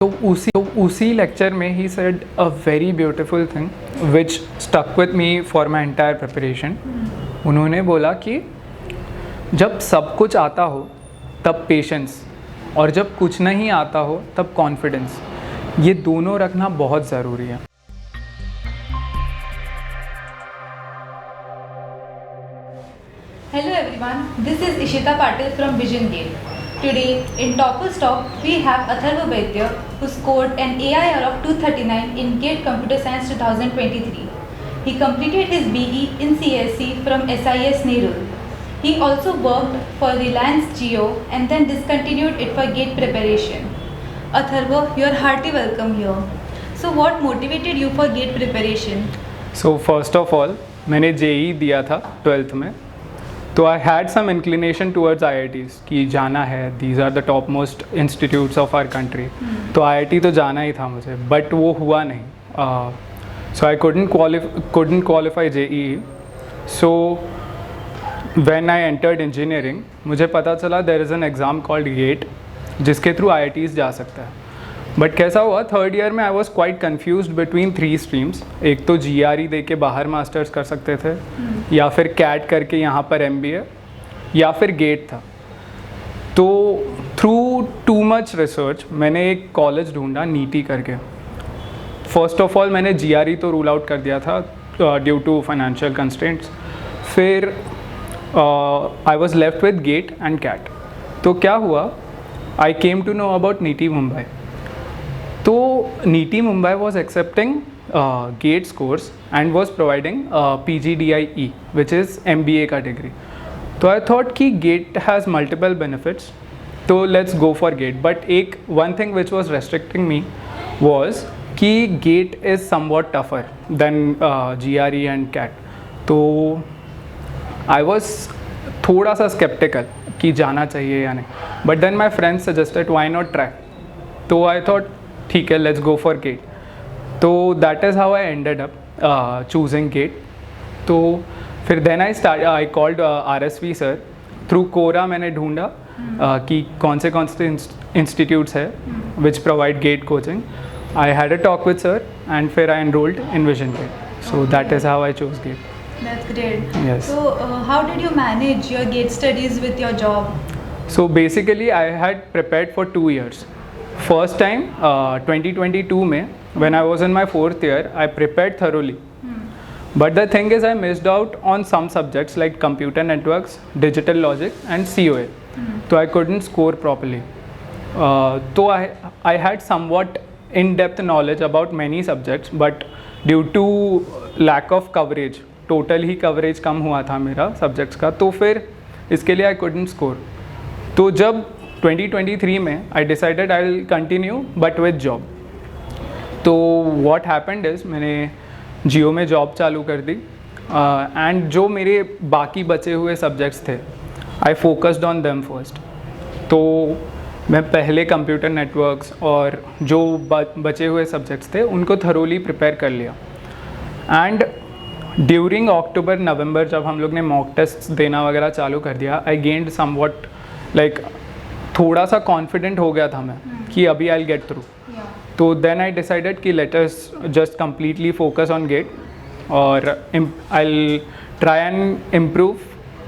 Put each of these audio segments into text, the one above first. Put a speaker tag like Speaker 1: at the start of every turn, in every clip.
Speaker 1: उसी लेक्चर में ही said a very beautiful thing which stuck with me for my entire preparation. उन्होंने बोला कि जब सब कुछ आता हो तब पेशेंस, और जब कुछ नहीं आता हो तब कॉन्फिडेंस, ये दोनों रखना बहुत ज़रूरी है.
Speaker 2: Hello everyone, this is Ishita Patil from Vision Gate. Today in Topper's Talk we have Atharva Vaidya who scored an AIR of 239 in GATE Computer Science 2023. He completed his BE in CSE from SIS Nerul. He also worked for Reliance Jio and then discontinued it for GATE preparation. Atharva, you are hearty welcome here. So what motivated you for GATE preparation?
Speaker 1: So first of all, मैंने JEE दिया था 12th में, तो I had some inclination towards IITs कि जाना है, these are the top most institutes of our country. तो IIT तो जाना ही था मुझे, बट वो हुआ नहीं. So I couldn't qualify JEE. So when I entered engineering मुझे पता चला there is an exam called GATE जिसके थ्रू IITs जा सकता है. बट कैसा हुआ, थर्ड ईयर में I was quite confused between 3 streams. एक तो GRE दे के बाहर मास्टर्स कर सकते थे, या फिर CAT करके यहाँ पर MBA, या फिर गेट था. तो थ्रू टू मच रिसर्च मैंने एक कॉलेज ढूंढा नीटी करके. फर्स्ट ऑफ ऑल मैंने GRE तो रूल आउट कर दिया था ड्यू टू फाइनेंशियल कंस्ट्रेंट्स. फिर I was left with GATE and CAT. तो क्या हुआ, I came to know about NITIE Mumbai. तो NITIE Mumbai was accepting GATE scores and was providing PGDIE which is MBA का degree. तो I thought कि GATE has multiple benefits, तो let's go for GATE. But एक one thing which was restricting me was कि GATE is somewhat tougher than GRE and CAT. तो I was थोड़ा सा skeptical कि जाना चाहिए या नहीं. But then my friends suggested why not try. तो I thought ठीक है, लेट्स गो फॉर गेट. तो that is how I ended up choosing GATE. तो फिर then I called RSV sir. Through Quora मैंने ढूंढा कि कौन से इंस्टीट्यूट्स है which provide GATE coaching. I had a talk with sir and फिर I enrolled in Vision GATE. So that is how I choose GATE.
Speaker 2: That's great.
Speaker 1: Yes.
Speaker 2: So how did you manage your GATE studies with your job?
Speaker 1: So basically I had prepared for 2 years. First time 2022 में when I was in my 4th year I prepared thoroughly. But the thing is I missed out on some subjects like computer networks, digital logic and COA. So I couldn't score properly. So I had somewhat in-depth knowledge about many subjects, but due to lack of coverage, total he coverage कम हुआ था मेरा subjects का, तो फिर इसके लिए I couldn't score. तो जब 2023 में I decided I will continue but with job. तो व्हाट हैपेंड इज़ मैंने जियो में जॉब चालू कर दी एंड जो मेरे बाकी बचे हुए सब्जेक्ट्स थे I focused on them first. तो मैं पहले कंप्यूटर नेटवर्क्स और जो बचे हुए सब्जेक्ट्स थे उनको थरोली प्रिपेयर कर लिया. एंड ड्यूरिंग अक्टूबर नवंबर जब हम लोग ने मॉक टेस्ट देना वगैरह चालू कर दिया, आई गेंड समवट लाइक थोड़ा सा कॉन्फिडेंट हो गया था मैं कि अभी आई विल गेट थ्रू. तो देन आई डिसाइडेड कि let us just completely focus on GATE और I will try and improve.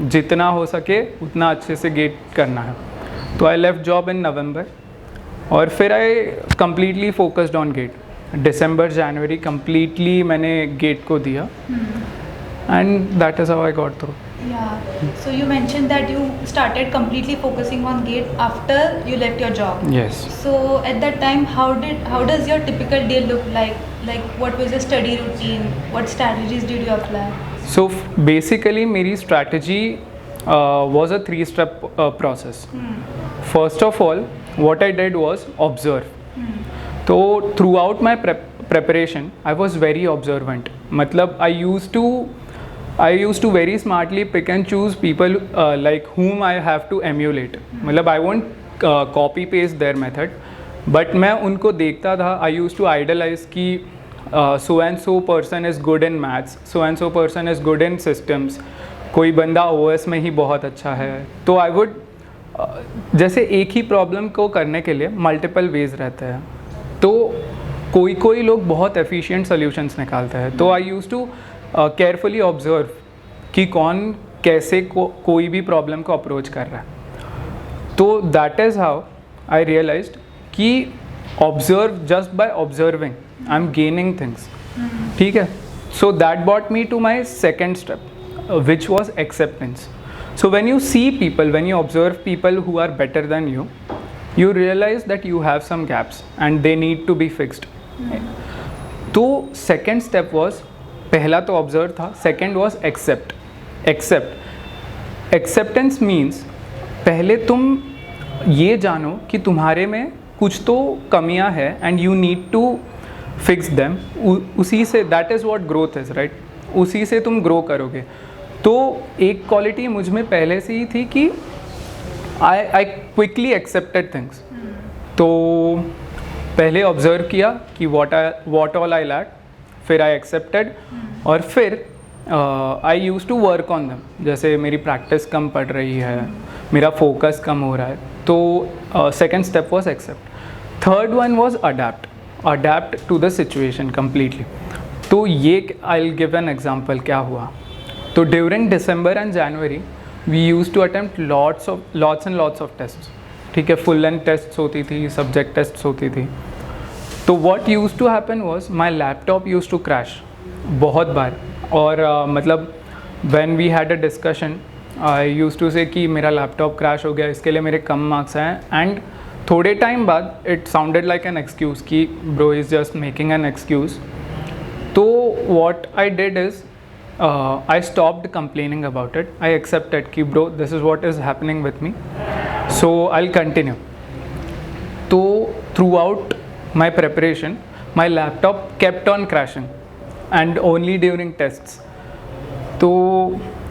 Speaker 1: जितना हो सके उतना अच्छे से गेट करना है. तो I left job in November और फिर I completely focused on GATE. दिसंबर जनवरी कम्प्लीटली मैंने गेट को दिया and that is how I got through.
Speaker 2: Yeah. So you mentioned that you started completely focusing on GATE after you left your job.
Speaker 1: Yes.
Speaker 2: So at that time, how does your typical day look like? Like what was your study routine? What strategies did you apply?
Speaker 1: So basically, मेरी strategy was a 3-step process. First of all, what I did was observe. तो throughout my preparation, I was very observant. मतलब I used to very smartly pick and choose people like whom I have to emulate. मतलब I won't copy paste their method, but मैं उनको देखता था. I used to idolize कि so and so person is good in maths, so and so person is good in systems, कोई बंदा OS में ही बहुत अच्छा है. तो I would जैसे एक ही प्रॉब्लम को करने के लिए मल्टीपल वेज रहते हैं. तो कोई कोई लोग बहुत एफिशिएंट सॉल्यूशंस निकालते हैं, तो आई यूज़ टू केयरफुली ऑब्जर्व कि कौन कैसे कोई भी प्रॉब्लम को अप्रोच कर रहा है। तो that is how I realized कि observe just by observing I am gaining things, ठीक है। So that bought me to my second step which was acceptance. So when you see people, when you observe people who are better than you realize that you have some gaps and they need to be fixed. तो second step was, पहला तो observe था, second was accept. Acceptance means पहले तुम ये जानो कि तुम्हारे में कुछ तो कमियां है and you need to fix them. उसी से that is what growth is, right? उसी से तुम grow करोगे। तो एक क्वालिटी मुझ में पहले से ही थी कि आई क्विकली एक्सेप्टेड थिंग्स। तो पहले ऑब्जर्व किया कि वॉट ऑल आई लैक, फिर आई एक्सेप्टेड, और फिर I use to work on them. जैसे मेरी प्रैक्टिस कम पड़ रही है, मेरा फोकस कम हो रहा है, तो second step was accept. Third one was adept to the situation completely. तो ये I will give an example क्या हुआ। तो during December and January we use to attempt lots and lots of tests, ठीक है। फुल लेंथ टेस्ट्स होती थी, subject tests होती थी। तो what use to happen was my laptop use to crash बहुत बार, और मतलब when we had a discussion I use to say कि मेरा लैपटॉप क्रैश हो गया, इसके लिए मेरे कम मार्क्स हैं। एंड थोड़े टाइम बाद it sounded like an excuse कि bro is just making an excuse. तो what I did is I stopped complaining about it. I accepted कि bro this is what is happening with me, so I'll continue. So throughout my preparation my laptop kept on crashing and only during tests. तो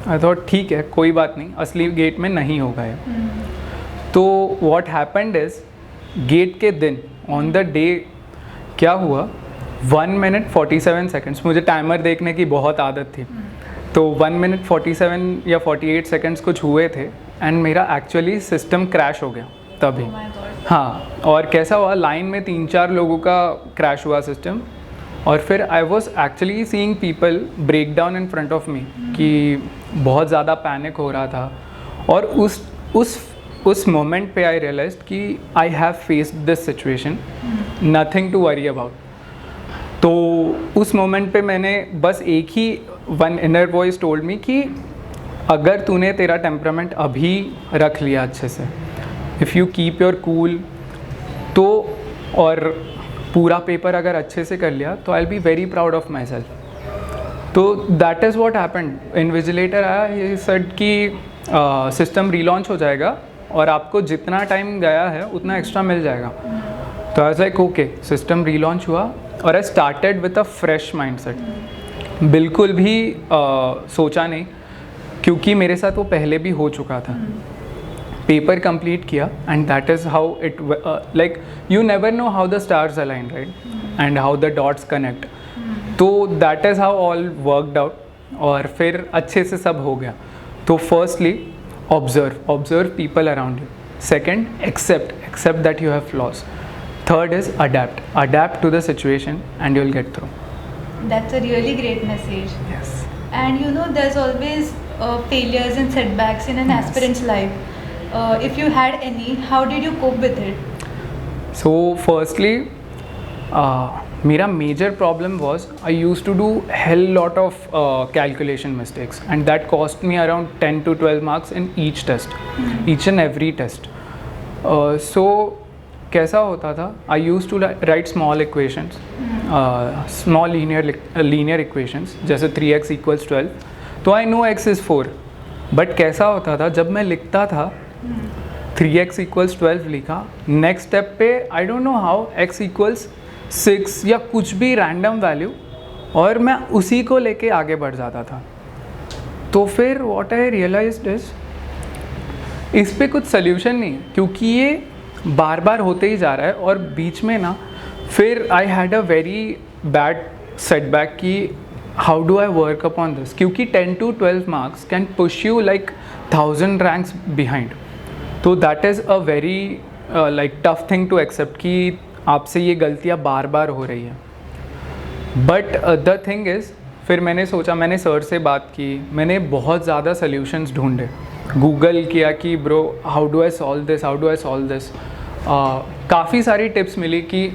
Speaker 1: I thought ठीक है, कोई बात नहीं, असली gate में नहीं होगा ये। तो what happened is गेट के दिन on the day क्या हुआ, 1 minute 47 seconds, मुझे टाइमर देखने की बहुत आदत थी, तो 1 minute 47 या 48 seconds कुछ हुए थे एंड मेरा एक्चुअली सिस्टम क्रैश हो गया तभी। हाँ, और कैसा हुआ, लाइन में 3-4 लोगों का क्रैश हुआ सिस्टम, और फिर I was actually seeing people break down in front of me कि बहुत ज़्यादा पैनिक हो रहा था। और उस मोमेंट पे आई रियलाइज कि I have faced this situation, nothing to worry about. तो उस मोमेंट पे मैंने बस एक ही one inner voice told me कि अगर तूने तेरा टेम्परामेंट अभी रख लिया अच्छे से, if you keep your cool, तो और पूरा पेपर अगर अच्छे से कर लिया तो I will be very proud of myself. तो that is what happened. Invigilator आया, ये सेड कि सिस्टम रीलॉन्च हो जाएगा और आपको जितना टाइम गया है उतना एक्स्ट्रा मिल जाएगा। तो I was like okay, system relaunch हुआ और I started with a fresh mindset, बिल्कुल भी सोचा नहीं, क्योंकि मेरे साथ वो पहले भी हो चुका था। पेपर कंप्लीट किया and that is how it, like you never know how the stars align, right, and how the dots connect. तो that is how all worked out, और फिर अच्छे से सब हो गया। तो firstly observe people around you, second accept that you have flaws, third is adapt to the situation and you'll get through.
Speaker 2: That's a really great message.
Speaker 1: Yes.
Speaker 2: And you know, there's always failures and setbacks in an aspirant's life. If you had any, how did you cope with it?
Speaker 1: So firstly, मेरा major problem was I used to do hell lot of calculation mistakes, and that cost me around 10 to 12 marks in each test, each and every test. So कैसा होता था, I use to write small equations, small linear equations, जैसे 3x = 12, तो I know x is 4, but कैसा होता था जब मैं लिखता था 3x = 12 लिखा, नेक्स्ट स्टेप पे I don't know how x = 6 या कुछ भी रैंडम वैल्यू, और मैं उसी को लेके आगे बढ़ जाता था। तो फिर व्हाट आई रियलाइज्ड इज इस पे कुछ सोल्यूशन नहीं है, क्योंकि ये बार बार होते ही जा रहा है। और बीच में ना फिर I had a very bad setback कि how do I work upon this, क्योंकि 10 to 12 marks can push you like 1000 ranks behind. तो that is a very like tough thing to accept कि आपसे ये गलतियाँ बार बार हो रही है। बट द थिंग इज़, फिर मैंने सोचा, मैंने सर से बात की, मैंने बहुत ज़्यादा सॉल्यूशंस ढूंढे, गूगल किया कि bro how do I solve this. काफ़ी सारी टिप्स मिली कि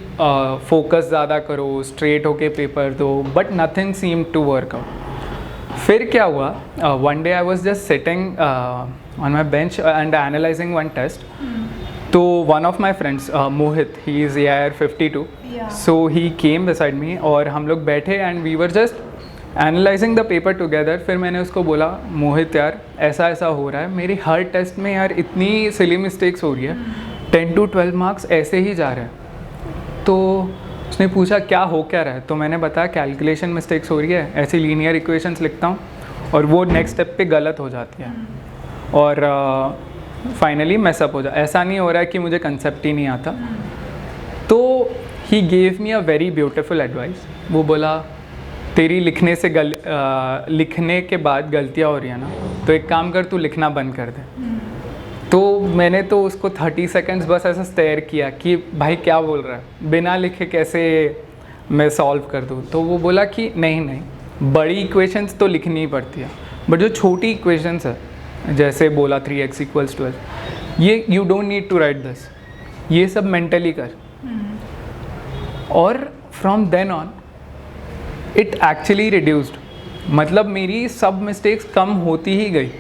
Speaker 1: फोकस ज़्यादा करो, स्ट्रेट होके पेपर दो, but nothing seem to work out. फिर क्या हुआ, one day I was just sitting on my bench and analysing one test. तो one of my friends Mohit, he is AIR 52, so he came beside me और हम लोग बैठे and we were just analysing the paper together. फिर मैंने उसको बोला, मोहित यार ऐसा ऐसा हो रहा है, मेरी हर टेस्ट में यार इतनी सिली मिस्टेक्स हो रही है, 10 to 12 मार्क्स ऐसे ही जा रहे हैं। तो उसने पूछा क्या हो क्या रहा है, तो मैंने बताया कैलकुलेशन मिस्टेक्स हो रही है, ऐसी लीनियर इक्वेशंस लिखता हूँ और वो नेक्स्ट स्टेप पे गलत हो जाती है और फाइनली मैसअप हो जाए। ऐसा नहीं हो रहा है कि मुझे कंसेप्ट ही नहीं आता। तो he gave me a very beautiful advice. वो बोला तेरी लिखने लिखने के बाद गलतियाँ हो रही है ना, तो एक काम कर, तू लिखना बंद कर दे। तो मैंने तो उसको 30 सेकंड्स बस ऐसा स्टेयर किया कि भाई क्या बोल रहा है, बिना लिखे कैसे मैं सॉल्व कर दूँ। तो वो बोला कि नहीं, बड़ी इक्वेशंस तो लिखनी ही पड़ती है, बट जो छोटी इक्वेशंस है, जैसे बोला 3x = 12, ये you don't need to write this, ये सब मेंटली कर। और from then on it actually reduced, मतलब मेरी सब मिस्टेक्स कम होती ही गई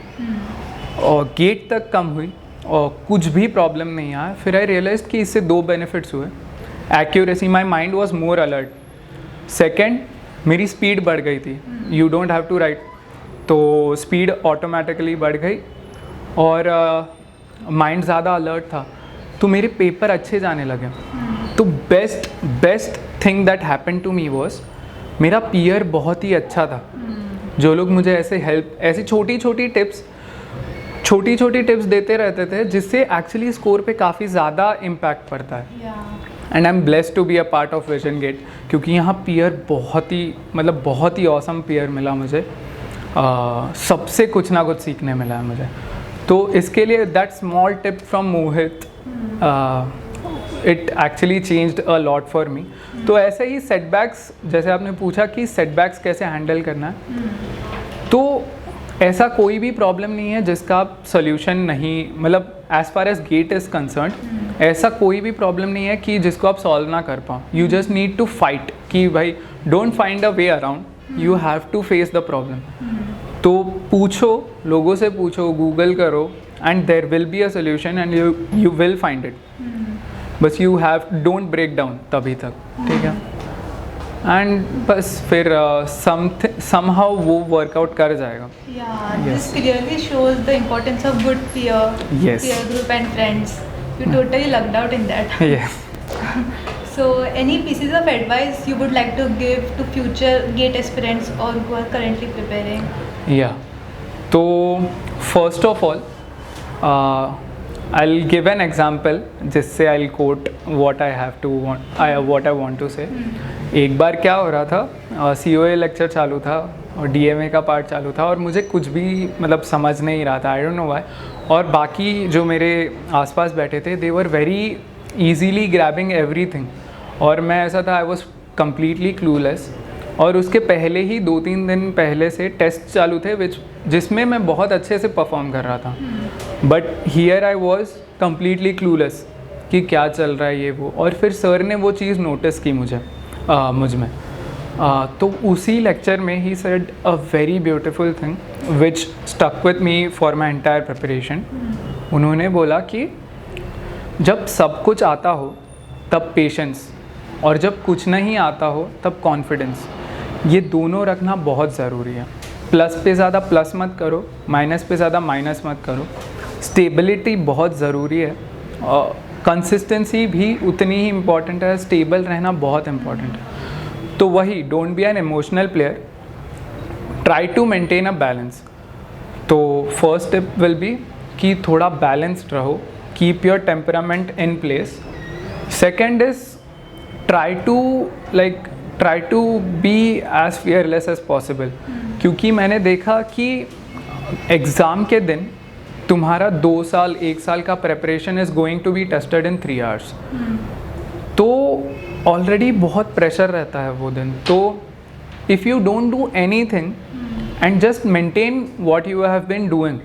Speaker 1: और गेट तक कम हुई और कुछ भी प्रॉब्लम नहीं आया। फिर आई रियलाइज कि इससे 2 बेनिफिट्स हुए। Accuracy, my mind was more alert. Second, मेरी स्पीड बढ़ गई थी, you don't have to write, तो स्पीड ऑटोमेटिकली बढ़ गई और माइंड ज़्यादा अलर्ट था, तो मेरे पेपर अच्छे जाने लगे। तो best thing that happened to me was, मेरा पीयर बहुत ही अच्छा था। जो लोग मुझे ऐसी छोटी छोटी टिप्स देते रहते थे, जिससे एक्चुअली स्कोर पे काफ़ी ज़्यादा इम्पैक्ट पड़ता है। And I am blessed to be a part of Vision GATE, क्योंकि यहाँ पीयर बहुत ही ऑसम पीयर मिला मुझे। सबसे कुछ ना कुछ सीखने मिला है मुझे। तो इसके लिए that small tip from Mohit, it actually changed a lot for me. तो ऐसे ही सेटबैक्स, जैसे आपने पूछा कि सेटबैक्स कैसे हैंडल करना है, तो ऐसा कोई भी प्रॉब्लम नहीं है जिसका आप सोल्यूशन नहीं, मतलब as far as GATE is concern, ऐसा कोई भी प्रॉब्लम नहीं है कि जिसको आप सॉल्व ना कर पाओ। You just need to fight कि भाई don't find a way around, you have to face the problem. तो पूछो, लोगों से पूछो, गूगल करो, and there will be a solution and you will find it. बस you have don't break down तभी तक, ठीक है। एंड बस फिर somehow वो वर्कआउट कर जाएगा।
Speaker 2: This clearly shows the importance of good peer group and friends. You totally lucked out in that.
Speaker 1: Yes.
Speaker 2: So any pieces of advice you would like to give to future GATE aspirants or who are currently preparing?
Speaker 1: Yeah. So first of all, I'll give an example जिससे I'll quote what I want to say. एक बार क्या हो रहा था, COA lecture चालू था और DMA का पार्ट चालू था और मुझे कुछ भी मतलब समझ नहीं रहा था, आई डोंट नो व्हाई। और बाकी जो मेरे आसपास बैठे थे, they were very easily grabbing everything, और मैं ऐसा था, आई वॉज कम्प्लीटली क्लूलेस। और उसके पहले ही 2-3 दिन पहले से टेस्ट चालू थे जिसमें मैं बहुत अच्छे से परफॉर्म कर रहा था, but here I was completely clueless कि क्या चल रहा है ये वो। और फिर सर ने वो चीज़ नोटिस की मुझ में। तो उसी लेक्चर में ही said a very beautiful thing which stuck with me for my entire preparation. उन्होंने बोला कि जब सब कुछ आता हो तब पेशेंस, और जब कुछ नहीं आता हो तब कॉन्फिडेंस, ये दोनों रखना बहुत ज़रूरी है। प्लस पे ज़्यादा प्लस मत करो, माइनस पे ज़्यादा माइनस मत करो। स्टेबिलिटी बहुत ज़रूरी है, कंसिस्टेंसी भी उतनी ही इम्पॉर्टेंट है, स्टेबल रहना बहुत इम्पॉर्टेंट है। तो वही, don't be an emotional player, try to maintain a balance. तो फर्स्ट स्टेप विल बी कि थोड़ा बैलेंस्ड रहो, keep your temperament in place. Second is try to be as fearless as possible, क्योंकि मैंने देखा कि एग्ज़ाम के दिन तुम्हारा 2 साल 1 साल का preparation is going to be tested in 3 hours। तो ऑलरेडी बहुत प्रेशर रहता है वो दिन. तो if you don't do anything and just maintain what you have been doing,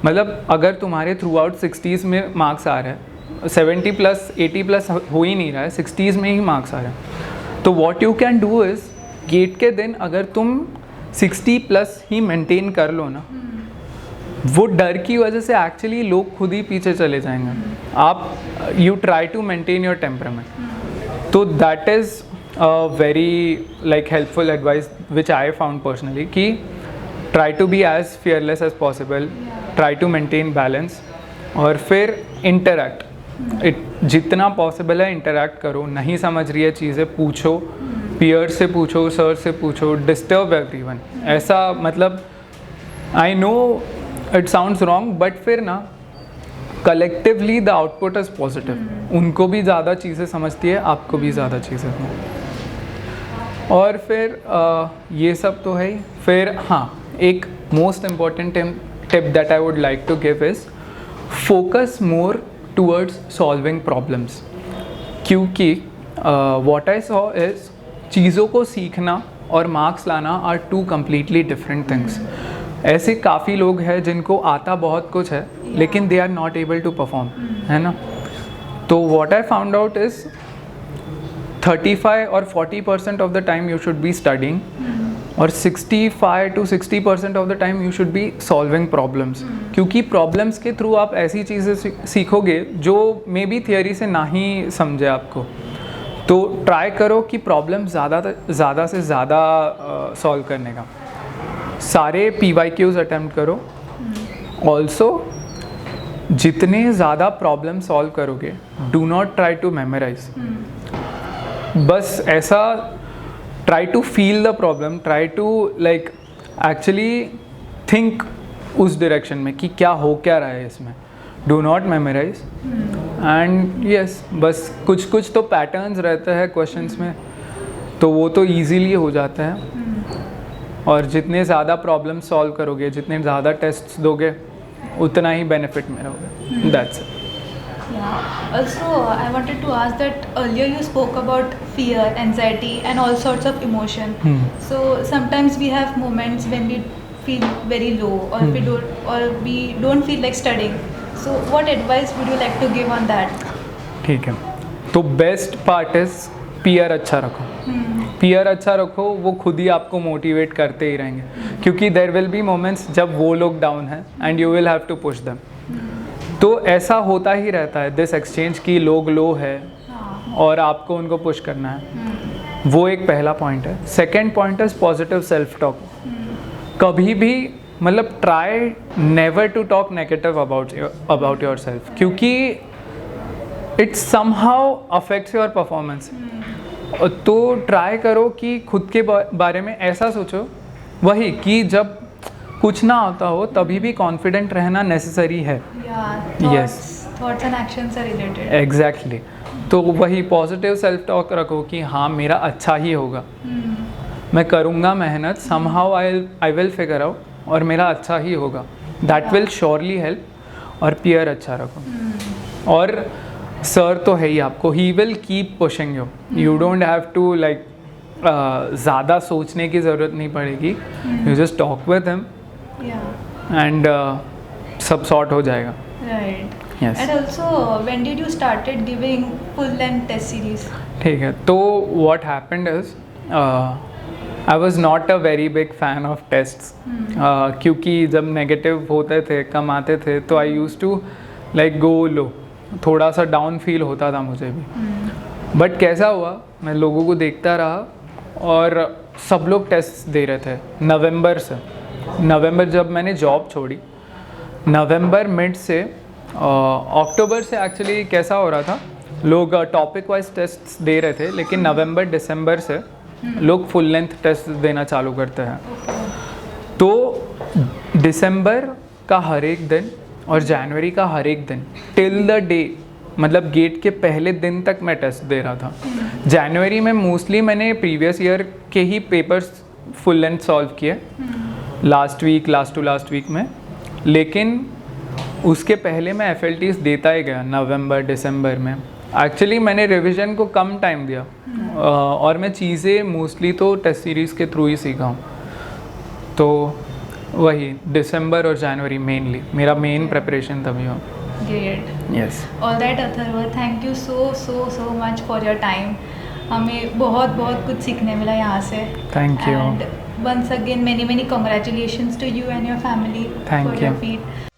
Speaker 1: मतलब अगर तुम्हारे थ्रू आउट 60s में मार्क्स आ रहे हैं, 70 प्लस 80 प्लस हो ही नहीं रहा है, 60s में ही मार्क्स आ रहे हैं, तो what you can do is gate के दिन अगर तुम 60 प्लस ही मेंटेन कर लो ना, वो डर की वजह से एक्चुअली लोग खुद ही पीछे चले जाएंगे. आप you try to maintain your temperament. तो that is very like helpful advice which I found personally कि try to be as fearless as possible, try to maintain balance, और फिर इंटरैक्ट जितना पॉसिबल है इंटरैक्ट करो. नहीं समझ रही है चीज़ें पूछो, पीयर से पूछो, सर से पूछो, डिस्टर्ब एवरीवन. ऐसा मतलब I know it sounds wrong but फिर ना collectively the output is positive. उनको भी ज़्यादा चीज़ें समझती है, आपको भी ज़्यादा चीज़ें. और फिर ये सब तो है ही. फिर हाँ, एक most important tip that I would like to give is focus more towards solving problems. क्योंकि व्हाट आई सॉ इज़ चीज़ों को सीखना और मार्क्स लाना are two completely different things. ऐसे काफ़ी लोग हैं जिनको आता बहुत कुछ है लेकिन they are not able to perform, है ना. तो what I found out is 35 और 40% of the time you should be studying, और 65 to 60% of the time you should be solving problems. क्योंकि प्रॉब्लम्स के थ्रू आप ऐसी चीज़ें सीखोगे जो मे बी थियोरी से ना ही समझे आपको. तो ट्राई करो कि प्रॉब्लम ज़्यादा से ज़्यादा सॉल्व करने का. सारे PYQs अटैम्प्ट करो. ऑल्सो जितने ज़्यादा प्रॉब्लम सॉल्व करोगे do not try to memorize. बस ऐसा try to feel the problem, try to like actually think उस डायरेक्शन में कि क्या हो क्या रहा है इसमें. Do not memorize. And yes, बस कुछ तो पैटर्न्स रहते हैं क्वेश्चंस में, तो वो तो ईजीली हो जाता है. और जितने ज़्यादा प्रॉब्लम सॉल्व करोगे, जितने ज़्यादा टेस्ट्स दोगे, उतना ही बेनिफिट में रहोगे. That's it.
Speaker 2: Yeah. Also, I wanted to ask that earlier you spoke about fear, anxiety, and all sorts of emotion. So sometimes we have moments when we feel very low, or we don't feel like studying. So what advice would you like to give on that?
Speaker 1: ठीक है. तो best part is peer अच्छा रखो. Peer अच्छा रखो, वो खुद ही आपको मोटिवेट करते ही रहेंगे. क्योंकि देयर विल बी मोमेंट्स जब वो लोग डाउन हैं and you will have to push them. तो ऐसा होता ही रहता है दिस एक्सचेंज की लोग लो है और आपको उनको पुश करना है. वो एक पहला पॉइंट है. Second point is positive self talk. कभी भी मतलब try never to talk negative about yourself, क्योंकि it somehow affects your performance. तो ट्राई करो कि खुद के बारे में ऐसा सोचो वही कि जब कुछ ना होता हो तभी भी कॉन्फिडेंट रहना नेसेसरी है.
Speaker 2: Yes. Thoughts and actions are related.
Speaker 1: Exactly. तो वही पॉजिटिव सेल्फ टॉक रखो कि हाँ मेरा अच्छा ही होगा, मैं करूँगा मेहनत, somehow I will figure out, और मेरा अच्छा ही होगा. That will surely help. और पीयर अच्छा रखो. और सर तो है ही आपको, he will keep pushing you. You don't have to like ज़्यादा सोचने की ज़रूरत नहीं पड़ेगी. You just talk with him and सब सॉर्ट हो जाएगा.
Speaker 2: Right.
Speaker 1: Yes.
Speaker 2: And also, when did you started giving full length test series?
Speaker 1: ठीक है. तो what happened is I was not a very big fan of tests. क्योंकि जब negative होते थे, कम आते थे, तो I used to like go low. थोड़ा सा डाउन फील होता था मुझे भी. बट कैसा हुआ, मैं लोगों को देखता रहा और सब लोग टेस्ट दे रहे थे नवंबर से. नवंबर जब मैंने जॉब छोड़ी, नवंबर मिड से अक्टूबर से एक्चुअली कैसा हो रहा था, लोग टॉपिक वाइज टेस्ट दे रहे थे, लेकिन नवंबर दिसंबर से लोग फुल लेंथ टेस्ट देना चालू करते हैं. तो दिसंबर का हर एक दिन और जनवरी का हर एक दिन टिल द डे, मतलब गेट के पहले दिन तक मैं टेस्ट दे रहा था. जनवरी में मोस्टली मैंने प्रीवियस ईयर के ही पेपर्स फुल लेंथ सॉल्व किए लास्ट टू लास्ट वीक में. लेकिन उसके पहले मैं FLTs देता ही गया नवंबर दिसंबर में. एक्चुअली मैंने रिवीजन को कम टाइम दिया और मैं चीज़ें मोस्टली तो टेस्ट सीरीज़ के थ्रू ही सीखा हूँ, तो वही दिसंबर और जनवरी मेनली मेरा मेन प्रिपरेशन तभी हो।
Speaker 2: Great.
Speaker 1: Yes,
Speaker 2: all right Atharva, thank you so much for your time. हमें बहुत बहुत कुछ सीखने मिला यहाँ से।
Speaker 1: Thank you.
Speaker 2: And once again many congratulations to you and your family
Speaker 1: Thank
Speaker 2: for
Speaker 1: you.
Speaker 2: Your feet.